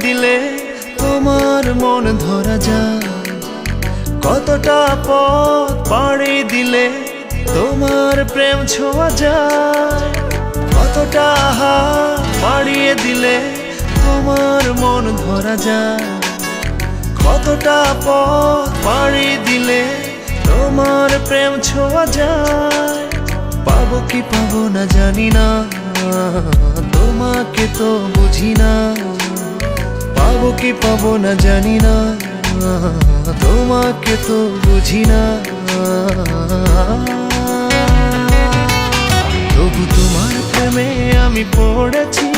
দিলে তোমার মন ধরা যায়। কতটা পথ পাড়ি দিলে তোমার প্রেম ছোঁয়া যায়। কতটা হাত বাড়িয়ে দিলে তোমার মন ধরা যায়। কতটা পথ পাড়ি দিলে তোমার প্রেম ছোঁয়া যায়। পাবো কি পাবো না জানি না, তোমাকে তো বুঝি না। পাবো কি পাবো না জানি না, তোমাকে তো বুঝি না। তবু তোমার প্রেমে আমি পড়েছি,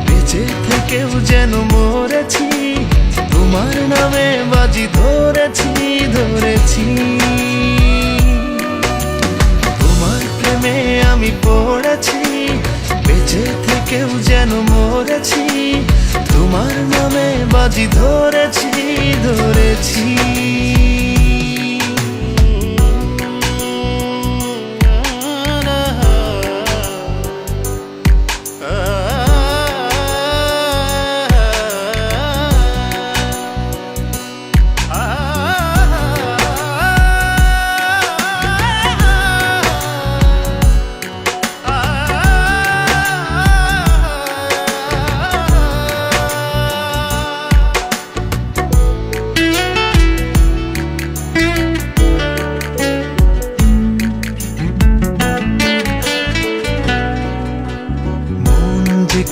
বেঁচে থেকেও যেন মরেছি। তোমার নামে বাজি ধরেছি ধরেছি। তোমার প্রেমে আমি পড়েছি, বেঁচে থেকেও যেন মরেছি। তোমার নামে বাজি ধরেছি ধরেছি।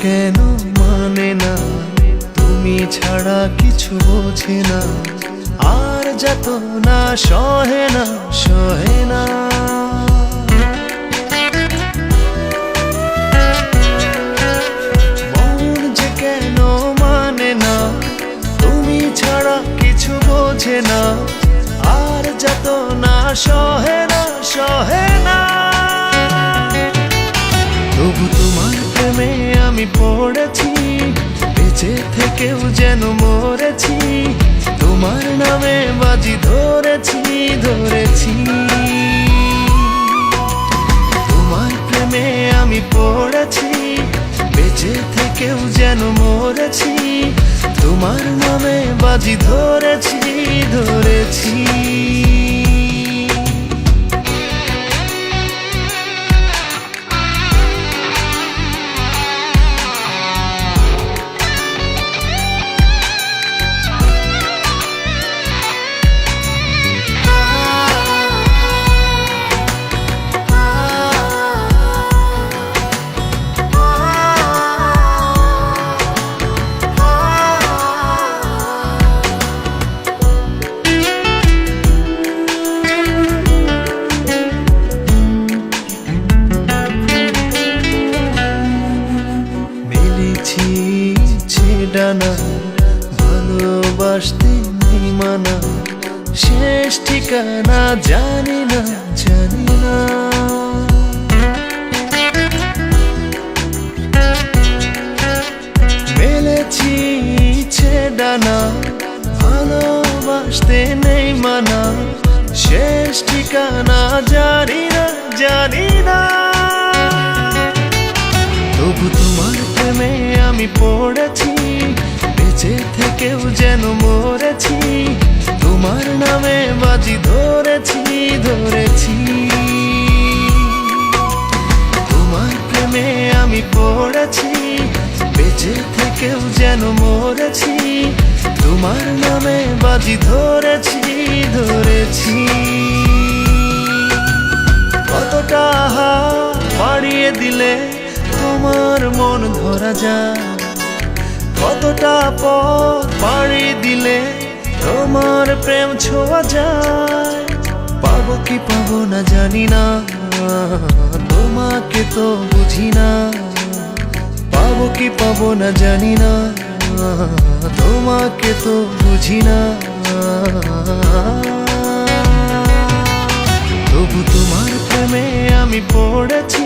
কেন মানে না, তুমি ছাড়া কিছু বোঝে না। আর যত না সহে না সহে না। মন যে কেন মানে না, তুমি ছাড়া কিছু বোঝে না। আর যত না সহে না সহে না। তবু তোমার প্রেমে আমি পড়েছি, বেঁচে থেকেও যেন মরেছি। তোমার নামে বাজি ধরেছি ধরেছি। তোমার প্রেমে আমি পড়েছি, বেঁচে থেকেও যেন মরেছি। তোমার নামে বাজি ধরেছি ধরেছি। ডানা ভালোবাসতে নেই মানা, শেষ ঠিকানা জানি না জানি না। মেলেছি ইচ্ছে ডানা ভালোবাসতে নেই মানা, শেষ ঠিকানা জানি না জানি না। তবু তোমার প্রেমে আমি পড়েছি, বেঁচে থেকেও যেন মরেছি। তোমার নামে বাজি ধরেছি ধরেছি। তোমার প্রেমে আমি পড়েছি, বেঁচে থেকেও যেন মরেছি। তোমার নামে বাজি ধরেছি ধরেছি। কতটা হাত বাড়িয়ে দিলে তোমার মন ধরা যায়। কতটা পথ পাড়ি দিলে তোমার প্রেম ছোঁয়া যায়। পাবো কি পাবো না জানি না, তোমাকে তো বুঝি না। পাবো কি পাবো না জানি না, তোমাকে তো বুঝি না। তবু তোমার প্রেমে আমি পড়েছি,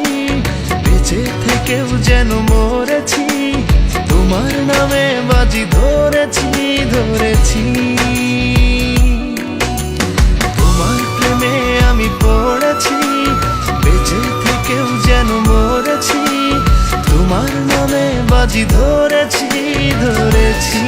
বেঁচে থেকেও যেন মরেছি। তোমার নামে বাজি ধরেছি ধরেছি। তোমার প্রেমে আমি পড়েছি, বেঁচে থেকেও যেন মরেছি। তোমার নামে বাজি ধরেছি ধরেছি।